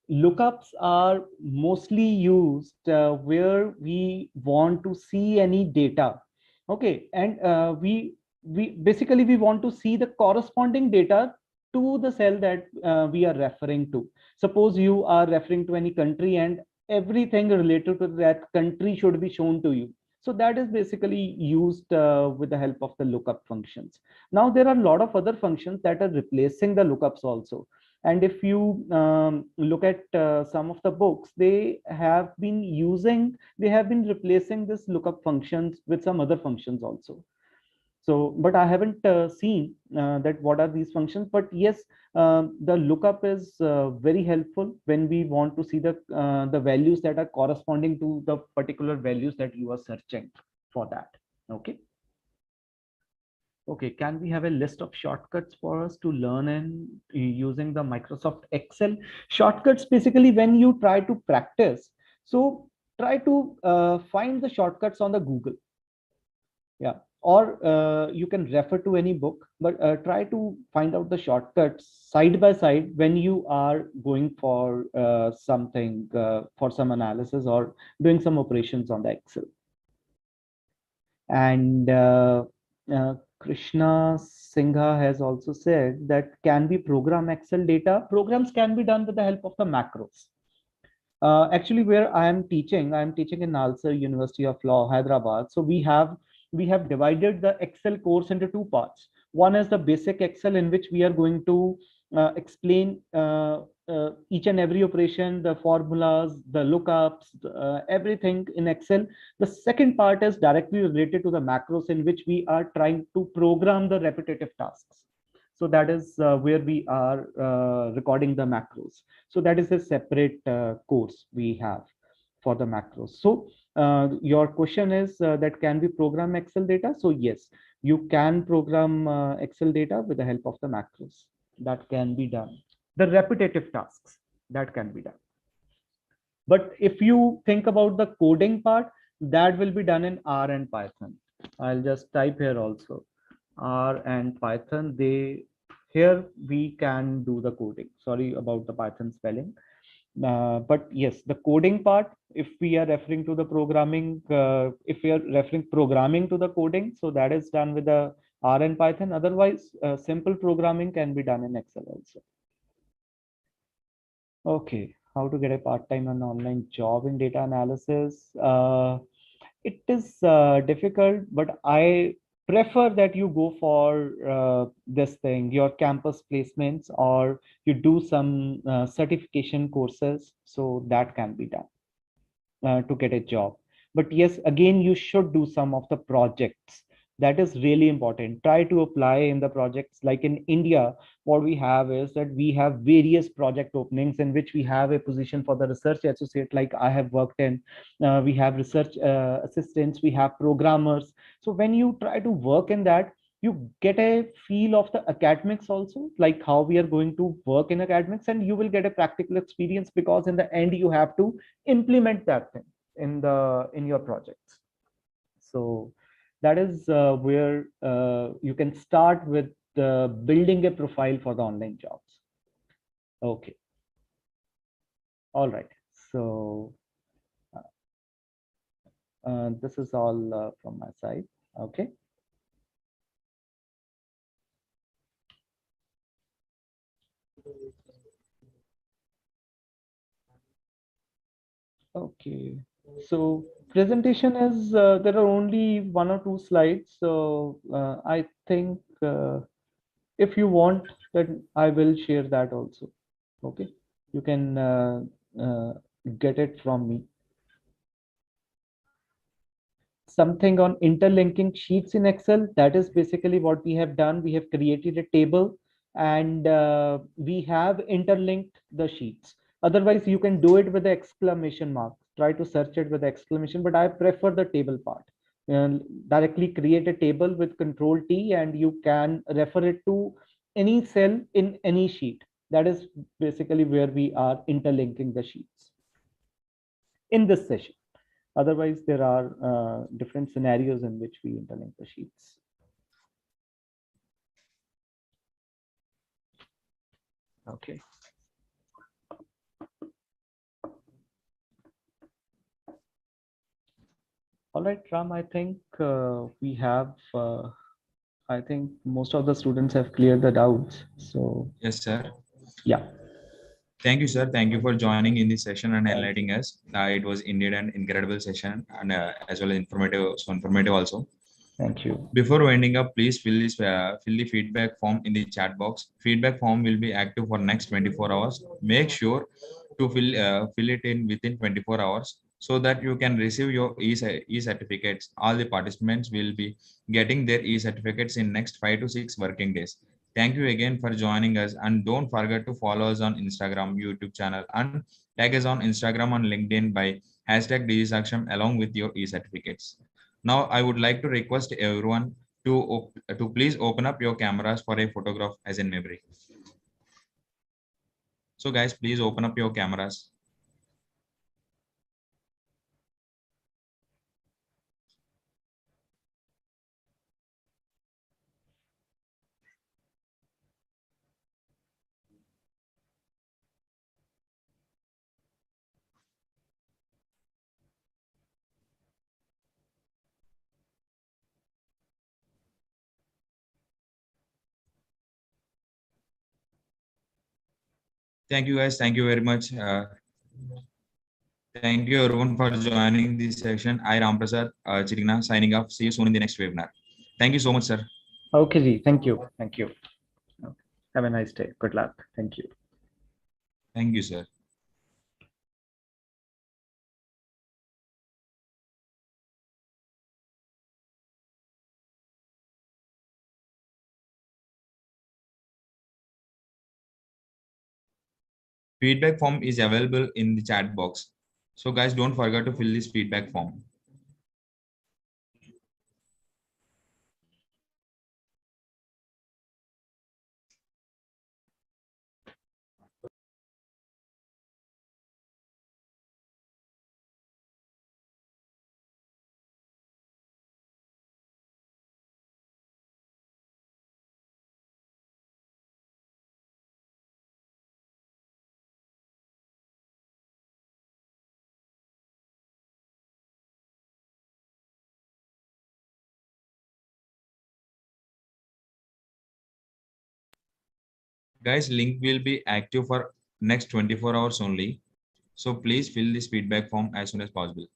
lookups are mostly used where we want to see any data. Okay, and we basically we want to see the corresponding data to the cell that we are referring to. Suppose you are referring to any country, and everything related to that country should be shown to you. So that is basically used with the help of the lookup functions. Now there are a lot of other functions that are replacing the lookups also. And if you look at some of the books, they have been replacing this lookup functions with some other functions also. So, but I haven't seen that what are these functions. But yes, the lookup is very helpful when we want to see the values that are corresponding to the particular values that you are searching for that. Okay. Okay, can we have a list of shortcuts for us to learn in using the Microsoft Excel? Shortcuts basically when you try to practice. So try to find the shortcuts on the Google. Yeah. Or you can refer to any book, but try to find out the shortcuts side by side when you are going for something for some analysis or doing some operations on the Excel. And Krishna Singha has also said that can we program Excel data? Programs can be done with the help of the macros. Actually, where I am teaching in Nalsar University of Law, Hyderabad. So we have divided the Excel course into two parts. One is the basic Excel, in which we are going to explain each and every operation, the formulas, the lookups, everything in Excel. The second part is directly related to the macros, in which we are trying to program the repetitive tasks. So that is where we are recording the macros. So that is a separate course we have for the macros. So your question is that can we program Excel data? So yes, you can program Excel data with the help of the macros. That can be done. The repetitive tasks that can be done. But if you think about the coding part, that will be done in R and Python. I'll just type here also. R and Python, here we can do the coding. Sorry about the Python spelling. But yes, the coding part, if we are referring to the programming, if we are referring programming to the coding, so that is done with the R and Python. Otherwise, simple programming can be done in Excel also. Okay, how to get a part-time and online job in data analysis? It is difficult, but I prefer that you go for this thing, your campus placements, or you do some certification courses, so that can be done to get a job. But yes, again, you should do some of the projects That is really important. Try to apply in the projects. Like in India, what we have is that we have various project openings in which we have a position for the research associate, like I have worked in. We have research assistants, we have programmers. So when you try to work in that, you get a feel of the academics also, like how we are going to work in academics, and you will get a practical experience, because in the end you have to implement that thing in your projects. So that is where you can start with building a profile for the online jobs. Okay, all right. So this is all from my side. Okay. Okay. So presentation is there are only one or two slides. So I think if you want, then I will share that also. Okay. You can uh, get it from me. Something on interlinking sheets in Excel. That is basically what we have done. We have created a table, and we have interlinked the sheets. Otherwise, you can do it with the exclamation mark. Try to search it with the exclamation, but I prefer the table part. Directly create a table with Control T, and you can refer it to any cell in any sheet. That is basically where we are interlinking the sheets in this session. Otherwise, there are different scenarios in which we interlink the sheets. Okay. All right, Ram, I think we have, I think most of the students have cleared the doubts. So, Yes, sir. yeah, Thank you, sir. Thank you for joining in this session and thank enlightening you. us. It was indeed an incredible session and as well as informative also. Thank you. Before winding up, please fill the feedback form in the chat box. Feedback form will be active for next 24 hours. Make sure to fill it in within 24 hours so that you can receive your e-certificates. All the participants will be getting their e-certificates in next 5 to 6 working days. Thank you again for joining us, and don't forget to follow us on Instagram, YouTube channel, and tag us on Instagram and LinkedIn by hashtag Digisaksham along with your e-certificates. Now, I would like to request everyone to please open up your cameras for a photograph as in memory. So, guys, please open up your cameras. Thank you, guys. Thank you very much. Thank you, everyone, for joining this session. I, Ramprasad Chirigna, signing off. See you soon in the next webinar. Thank you so much, sir. Okay, Ji. Thank you. Thank you. Okay. Have a nice day. Good luck. Thank you. Thank you, sir. Feedback form is available in the chat box. So, guys, don't forget to fill this feedback form. Guys, link will be active for next 24 hours only. So please fill this feedback form as soon as possible.